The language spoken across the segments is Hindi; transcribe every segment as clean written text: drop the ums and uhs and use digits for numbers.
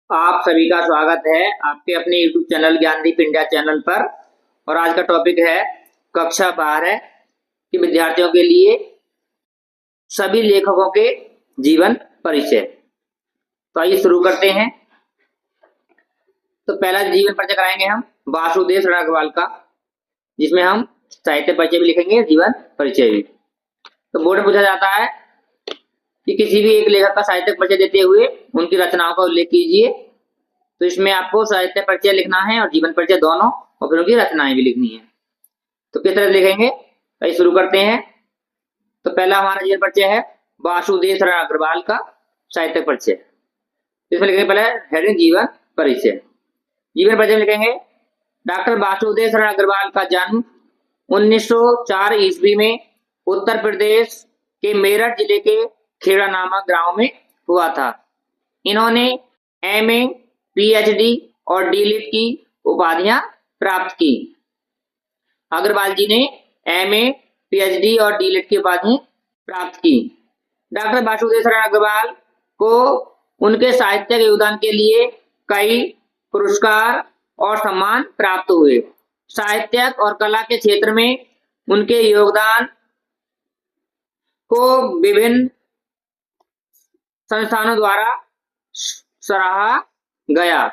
आप सभी का स्वागत है आपके अपने YouTube channel Gyandeep India channel पर। और आज का टॉपिक है कक्षा 12 के विद्यार्थियों के लिए सभी लेखकों के जीवन परिचय। तो आइए शुरू करते हैं। तो पहला जीवन परिचय कराएंगे हम वासुदेव शरण अग्रवाल का, जिसमें हम साहित्य परिचय भी लिखेंगे, जीवन परिचय भी। तो बोर्ड में पूछा जाता है कि किसी भी एक लेखक का साहित्य परिचय देते हुए उनकी रचनाओं का उल्लेख कीजिए। तो इसमें आपको साहित्य परिचय लिखना है और जीवन परिचय दोनों, और फिर उनकी रचनाएं भी लिखनी है। तो किस तरह लिखेंगे, आइए शुरू करते हैं। तो पहला हमारा जीवन परिचय है वासुदेव शरण अग्रवाल का साहित्य परिचय। इसमें लिखेंगे पहले हेडिंग जीवन परिचय। जीवन परिचय में लिखेंगे डॉक्टर वासुदेव शरण अग्रवाल का जन्म 1904 ईस्वी में उत्तर प्रदेश के मेरठ जिले के खेड़ा नामक गांव में हुआ था। इन्होंने MA, PhD और D.Litt की उपाधियां प्राप्त की। अग्रवाल जी ने MA, PhD और D.Litt की उपाधि प्राप्त की। डॉक्टर वासुदेव शरण अग्रवाल को उनके साहित्य के योगदान के लिए कई पुरस्कार और सम्मान प्राप्त हुए। साहित्यक और कला के क्षेत्र में उनके योगदान को विभिन्न संस्थानों द्वारा सराहा गया।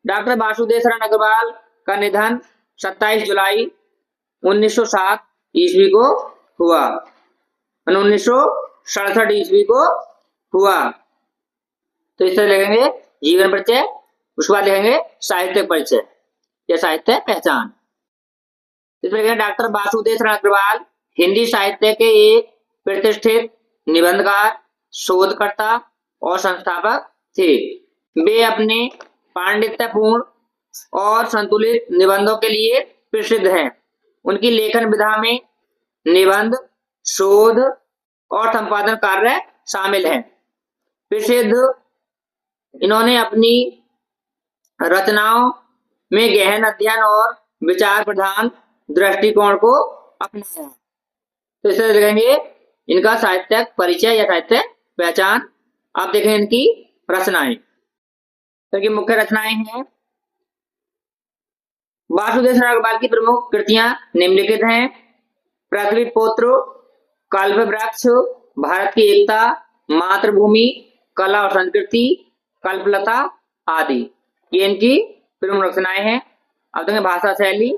डॉक्टर वासुदेव शरण अग्रवाल का निधन 27 जुलाई 1907 ईस्वी को हुआ, 1967 ईस्वी को हुआ। तो इस तरह लिखेंगे जीवन परिचय। उसके बाद लिखेंगे साहित्य परिचय या साहित्य पहचान। इसमें लिखेंगे डॉक्टर वासुदेव शरण अग्रवाल हिंदी साहित्य के एक प्रतिष्ठित निबंधकार, शोधकर्ता और संस्थापक थे। वे अपने पांडित्यपूर्ण और संतुलित निबंधों के लिए प्रसिद्ध हैं। उनकी लेखन विधा में निबंध, शोध और संपादन कार्य शामिल हैं। प्रसिद्ध इन्होंने अपनी रचनाओं में गहन अध्ययन और विचार प्रधान दृष्टिकोण को अपनाया। तो इस तरह लिखेंगे इनका साहित्यिक परिचय या साहित्य पहचान। आप देखें इनकी रचनाएं। तो इनकी मुख्य रचनाएं हैं। वासुदेव शरण अग्रवाल की प्रमुख कृतियां निम्नलिखित हैं: पृथ्वी पुत्र, कल्प वृक्ष, भारत की एकता, मातृभूमि, कला और संस्कृति, कल्पलता आदि। ये इनकी प्रमुख रचनाएं हैं। अब देखेंगे भाषा शैली।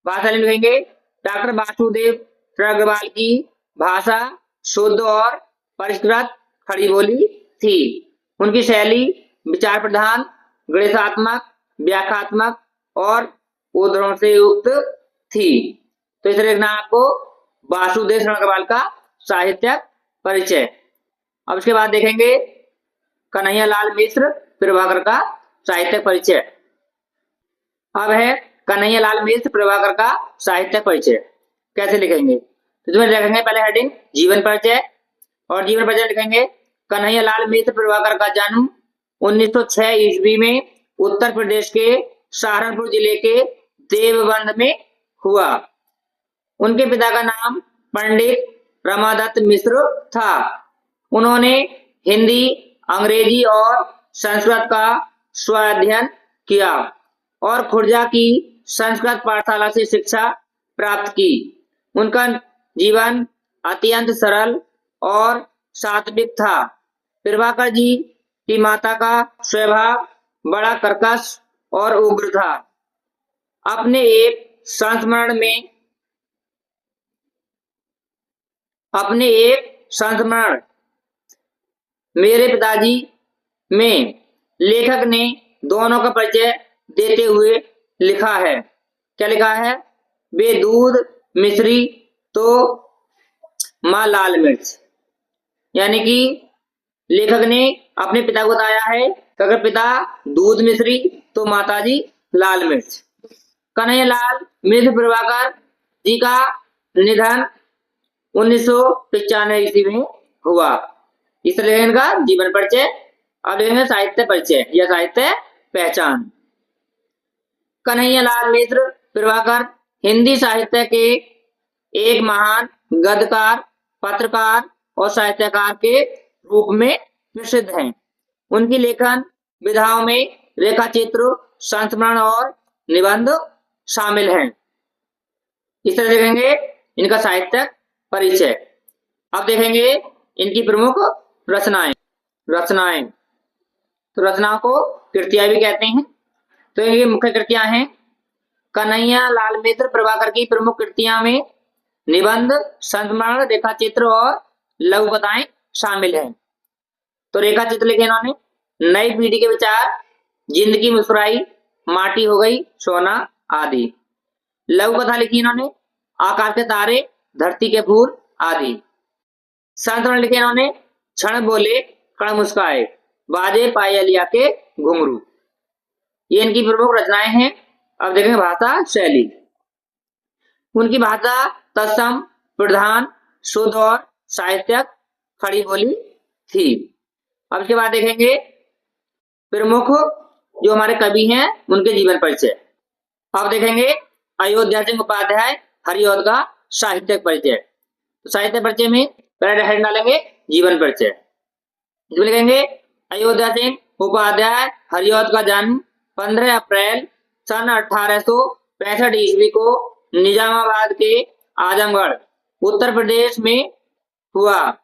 भाषा शैली लिखेंगे डॉक्टर वासुदेव शरण अग्रवाल की भाषा शुद्ध और परिष्कृत खड़ी बोली थी। उनकी शैली विचार प्रधान, गणितात्मक, व्याख्यात्मक और उद्धरणों से युक्त थी। तो इस तरह लिखना आपको वासुदेव शरण अग्रवाल का साहित्यिक परिचय। अब इसके बाद देखेंगे कन्हैयालाल मिश्र प्रभाकर का साहित्यिक परिचय। अब है कन्हैयालाल मिश्र प्रभाकर का साहित्यिक परिचय। कैसे लिखेंगे, तो इसमें लिखेंगे पहले हेडिंग जीवन परिचय, और जीवन परिचय लिखेंगे कन्हैयालाल मिश्र प्रभाकर का जन्म 1906 ईस्वी में उत्तर प्रदेश के सहारनपुर जिले के देवबंद में हुआ। उनके पिता का नाम पंडित रमादत्त मिश्र था। उन्होंने हिंदी, अंग्रेजी और संस्कृत का स्वाध्ययन किया और खुर्जा की संस्कृत पाठशाला से शिक्षा प्राप्त की। उनका जीवन अत्यंत सरल और सात्विक था। प्रभाकर जी की माता का स्वभाव बड़ा कर्कश और उग्र था। अपने एक संस्मरण मेरे पिताजी में लेखक ने दोनों का परिचय देते हुए लिखा है। क्या लिखा है? वे दूध मिश्री तो माँ लाल मिर्च। यानी कि लेखक ने अपने पिता को बताया है कि अगर पिता दूध मिश्री तो माताजी लाल मिर्च। कन्हैयालाल मिश्र प्रभाकर जी का निधन 1995 ईस्वी में हुआ। इस तरह इनका जीवन परिचय। अब देखेंगे साहित्य परिचय या साहित्य पहचान। कन्हैयालाल मिश्र प्रभाकर हिंदी साहित्य के एक महान गद्यकार, पत्रकार और साहित्यकार के रूप में प्रसिद्ध हैं। उनकी लेखन विधाओं में रेखा चित्र, संस्मरण और निबंध शामिल हैं। इस तरह देखेंगे इनका साहित्यिक परिचय। अब देखेंगे इनकी प्रमुख रचनाएं। तो रचनाओं को कृतियां भी कहते हैं। तो इनकी मुख्य कृतियां हैं कन्हैया लाल मित्र प्रभाकर की प्रमुख कृतियां में निबंध, संस्मरण, रेखा चित्र और लघु कथाएं शामिल हैं। तो रेखा चित्र लिखे इन्होंने नई पीढ़ी के विचार, जिंदगी मुस्कुराई, माटी हो गई सोना आदि। लघु कथा लिखी इन्होंने आकाश के तारे, धरती के फूल आदि। संस्मरण लिखे इन्होंने क्षण बोले कण मुस्काए, बाजे पायलिया के घुंघरू। ये इनकी प्रमुख रचनाएं हैं। अब देखेंगे भाषा शैली। उनकी भाषा तत्सम, प्रधान, शुद्ध और साहित्यिक खड़ी बोली थी। अब इसके बाद देखेंगे प्रमुख जो हमारे कवि हैं उनके जीवन परिचय। अब देखेंगे अयोध्या सिंह उपाध्याय हरिऔध का साहित्यिक परिचय। तो साहित्य परिचय में पहले हेड डालेंगे जीवन परिचय। इसमें लिखेंगे अयोध्या सिंह उपाध्याय हरिऔध का जन्म 15 अप्रैल सन 1865 ईस्वी को निजामाबाद के आजमगढ़ उत्तर प्रदेश में हुआ।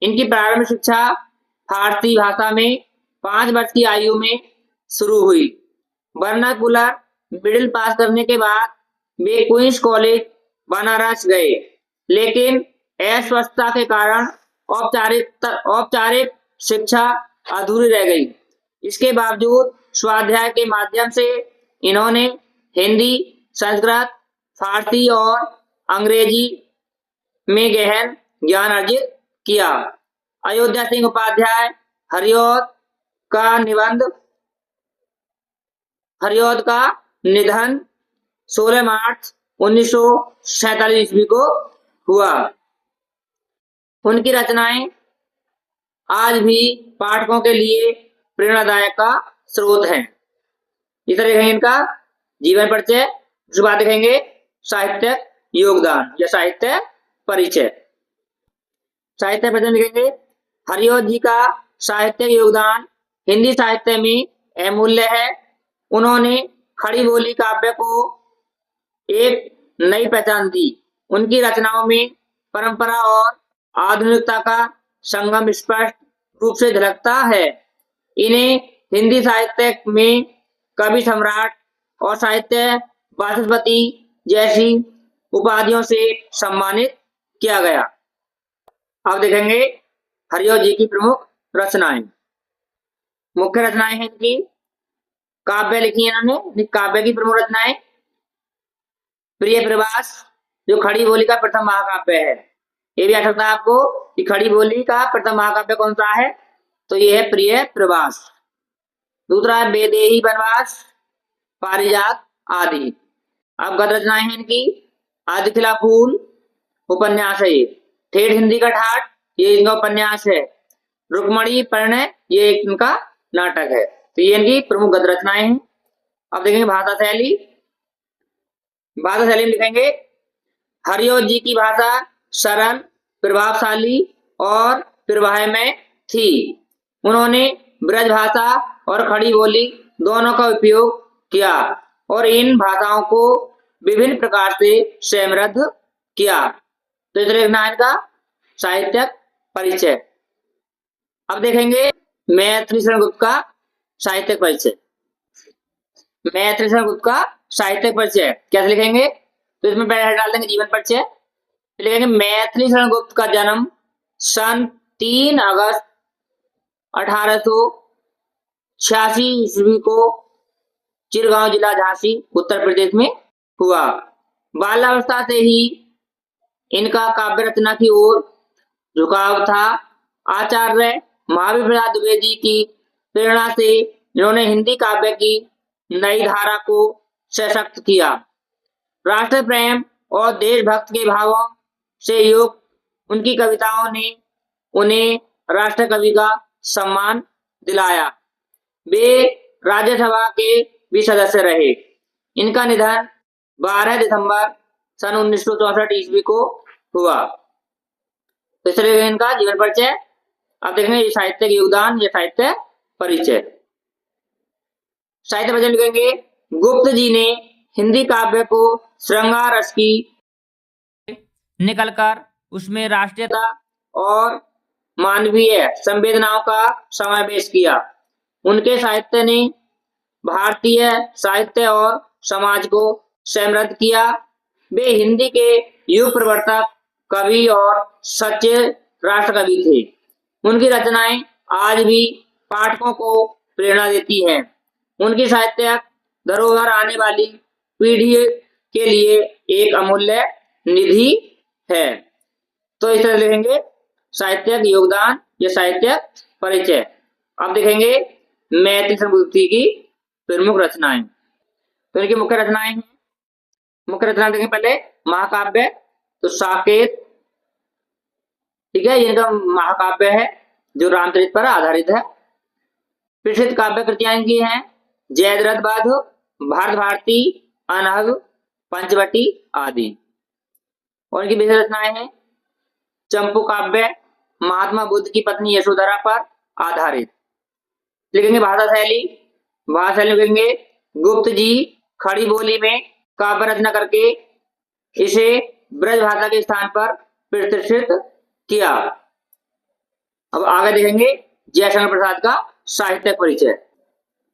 इनकी प्रारंभिक शिक्षा फारसी भाषा में 5 वर्ष की आयु में शुरू हुई। वर्नाकुलर मिडिल पास करने के बाद वे क्वींस कॉलेज बनारस गए, लेकिन अस्वस्थता के कारण औपचारिक शिक्षा अधूरी रह गई। इसके बावजूद स्वाध्याय के माध्यम से इन्होंने हिंदी, संस्कृत, फारसी और अंग्रेजी में गहन ज्ञान अर्जित किया। अयोध्या सिंह उपाध्याय हरिऔध का निधन 16 मार्च 1947 ईस्वी को हुआ। उनकी रचनाएं आज भी पाठकों के लिए प्रेरणादायक का स्रोत हैं। इस तरह देखेंगे इनका जीवन परिचय। उसके बाद देखेंगे साहित्यिक योगदान या साहित्य परिचय। साहित्य परिचय लिखेंगे हरिऔध जी का साहित्यिक योगदान हिंदी साहित्य में अमूल्य है। उन्होंने खड़ी बोली काव्य को एक नई पहचान दी। उनकी रचनाओं में परंपरा और आधुनिकता का संगम स्पष्ट रूप से झलकता है। इन्हें हिंदी साहित्य में कवि सम्राट और साहित्य वाचस्पति जैसी उपाधियों से सम्मानित किया गया। अब देखेंगे हरिऔध जी की प्रमुख रचनाएं। मुख्य रचनाएं हैं इनकी काव्य लिखी है इन्होंने। काव्य की प्रमुख रचनाएं प्रिय प्रवास जो खड़ी बोली का प्रथम महाकाव्य है। ये भी आ सकता है आपको कि खड़ी बोली का प्रथम महाकाव्य कौन सा है, तो ये है प्रिय प्रवास। दूसरा है वैदेही वनवास, पारिजात आदि। अब गद्य रचनाएं हैं इनकी आदि खिला फूल उपन्यास है, ये ठेठ हिंदी का ठाठ ये इनका उपन्यास है। रुक्मणी परिणय ये इनका नाटक है। तो ये इनकी प्रमुख गद्य रचनाएं हैं। अब देखेंगे भाषा शैली। भाषा शैली में लिखेंगे हरिऔध जी की भाषा सरल, प्रभावशाली और प्रवाहमय थी। उन्होंने ब्रज भाषा और खड़ी बोली दोनों का उपयोग किया और इन भाषाओं को विभिन्न प्रकार से समृद्ध किया। तो इस तरह इनका साहित्यिक परिचय। अब देखेंगे मैथिली शरण गुप्त का साहित्यिक परिचय। मैथिली शरण गुप्त का साहित्यिक परिचय कैसे लिखेंगे, तो इसमें पहले डाल देंगे जीवन परिचय। लिखेंगे मैथिली शरण गुप्त का जन्म सन 3 अगस्त 1886 ईस्वी को चिरगांव जिला झांसी उत्तर प्रदेश में हुआ। बाल्यावस्था से ही इनका काव्य रचना की ओर झुकाव था। आचार्य महावीर प्रसाद द्विवेदी की प्रेरणा से इन्होंने हिंदी काव्य की नई धारा को सशक्त किया। राष्ट्र प्रेम और देशभक्त के भावों से युक्त उनकी कविताओं ने उन्हें राष्ट्र कवि का सम्मान दिलाया। वे राज्यसभा के भी सदस्य रहे। इनका निधन 12 दिसंबर सन 1964 ईस्वी को हुआ। तो इस तरह इनका जीवन परिचय। अब देखेंगे साहित्य योगदान या साहित्य परिचय। साहित्य भजन लिखेंगे गुप्त जी ने हिंदी काव्य को श्रृंगार रस की निकलकर उसमें राष्ट्रीयता और मानवीय संवेदनाओं का समावेश किया। उनके साहित्य ने भारतीय साहित्य और समाज को समृद्ध किया। वे हिंदी के युग प्रवर्तक, कवि और सच्चे राष्ट्रकवि थे। उनकी रचनाएं आज भी पाठकों को प्रेरणा देती हैं। उनकी साहित्यिक धरोहर आने वाली पीढ़ी के लिए एक अमूल्य निधि है। तो इस तरह लिखेंगे साहित्यिक योगदान या साहित्यिक परिचय। अब देखेंगे मैथिली संस्कृति की प्रमुख रचनाएं। तो इनकी मुख्य रचनाएं हैं। मुख्य रचना देखेंगे पहले महाकाव्य, तो साकेत, ठीक है, इनका महाकाव्य है जो रामचरित पर आधारित है। प्रसिद्ध काव्य कृतियां इनकी हैं जयद्रथ वध, भारत भारती, अनहद, पंचवटी आदि। और इनकी विशेष रचनाएं हैं चंपू काव्य, महात्मा बुद्ध की पत्नी यशोधरा पर आधारित। लिखेंगे भाषा शैली। भाषा शैली लिखेंगे गुप्त जी खड़ी बोली में काव्य रचना करके इसे ब्रज भाषा के स्थान पर प्रतिष्ठित किया। अब आगे देखेंगे जयशंकर प्रसाद का साहित्यिक परिचय।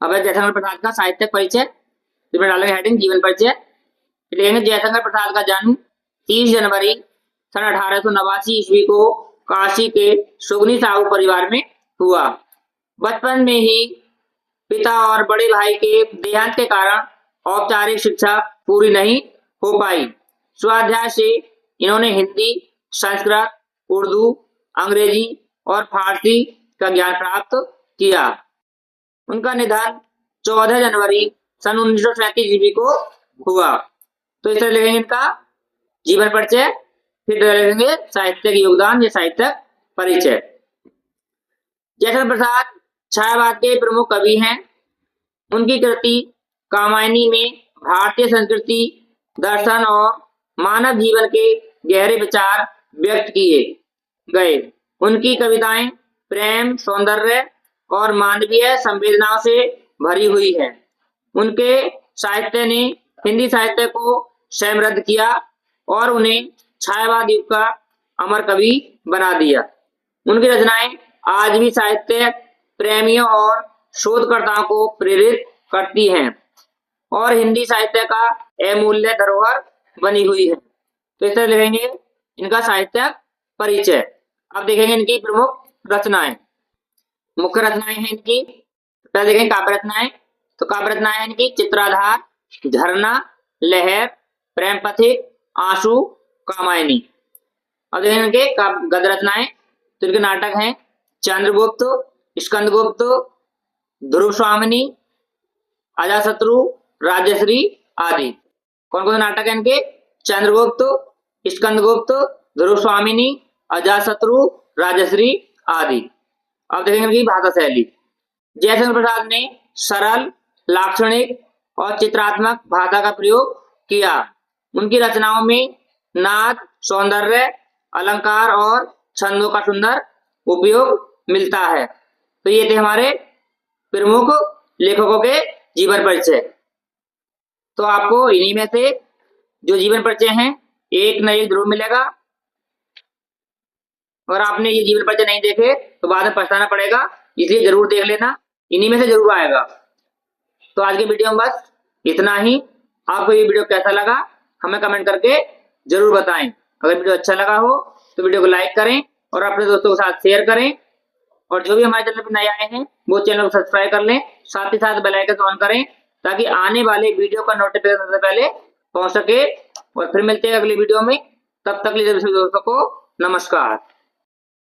अब जयशंकर प्रसाद का साहित्यिक परिचय, इसमें डालेंगे हेडिंग जीवन परिचय। लिखेंगे जयशंकर प्रसाद का जन्म 30 जनवरी सन 1889 ईस्वी को काशी के सुगनी साहू परिवार में हुआ। बचपन में ही पिता और बड़े भाई के देहांत के कारण औपचारिक शिक्षा पूरी नहीं हो पाई। स्वाध्याय से इन्होंने हिंदी, संस्कृत, उर्दू, अंग्रेजी और फारसी का ज्ञान प्राप्त किया। उनका निधन 14 जनवरी सन 1937 ईस्वी को हुआ। तो इस तरह लिखेंगे इनका जीवन परिचय, फिर लिखेंगे साहित्यिक योगदान या साहित्यिक परिचय। जयशंकर प्रसाद छायावाद के प्रमुख कवि हैं। उनकी कृति कामायनी में भारतीय संस्कृति, दर्शन और मानव जीवन के गहरे विचार व्यक्त किए गए। उनकी कविताएं प्रेम, सौंदर्य और मानवीय संवेदनाओं से भरी हुई है। उनके साहित्य ने हिंदी साहित्य को समृद्ध किया और उन्हें छायावाद युग का अमर कवि बना दिया। उनकी रचनाएं आज भी साहित्य प्रेमियों और शोधकर्ताओं को प्रेरित करती हैं और हिंदी साहित्य का अमूल्य धरोहर बनी हुई है। तो इस तरह लिखेंगे इनका साहित्यिक परिचय। अब देखेंगे इनकी प्रमुख रचनाएं। मुख्य रचनाएं हैं इनकी, पहले देखेंगे काव्य रचनाएं। तो काव्य रचनाएं हैं इनकी चित्राधार, झरना, लहर, प्रेम पथिक, आंसू, कामायनी। अब देखेंगे इनके गद्य रचनाएं। तो इनके नाटक हैं चंद्रगुप्त, स्कंदगुप्त, ध्रुव स्वामिनी, अजाशत्रु, राजश्री आदि। कौन कौन से नाटक है इनके? चंद्रगुप्त, स्कंदगुप्त, ध्रुव स्वामिनी, अजाशत्रु, राजश्री आदि। अब देखेंगे इनकी भाषा शैली। जयशंकर प्रसाद ने सरल, लाक्षणिक और चित्रात्मक भाषा का प्रयोग किया। उनकी रचनाओं में नाद, सौंदर्य, अलंकार और छंदों का सुंदर उपयोग मिलता है। तो ये थे हमारे प्रमुख लेखकों के जीवन परिचय। तो आपको इन्हीं में से जो जीवन परिचय हैं एक न एक जरूर मिलेगा। अगर आपने ये जीवन परिचय नहीं देखे तो बाद में पछताना पड़ेगा, इसलिए जरूर देख लेना, इन्हीं में से जरूर आएगा। तो आज की वीडियो में बस इतना ही। आपको ये वीडियो कैसा लगा हमें कमेंट करके जरूर बताएं। अगर वीडियो अच्छा लगा हो तो वीडियो को लाइक करें और अपने दोस्तों के साथ शेयर करें। और जो भी हमारे चैनल पर नए आए हैं वो चैनल को सब्सक्राइब कर लें, साथ ही साथ बेल आइकन ऑन करें ताकि आने वाले वीडियो का नोटिफिकेशन सबसे पहले पहुंच सके। और फिर मिलते हैं अगली वीडियो में, तब तक के लिए दोस्तों को नमस्कार।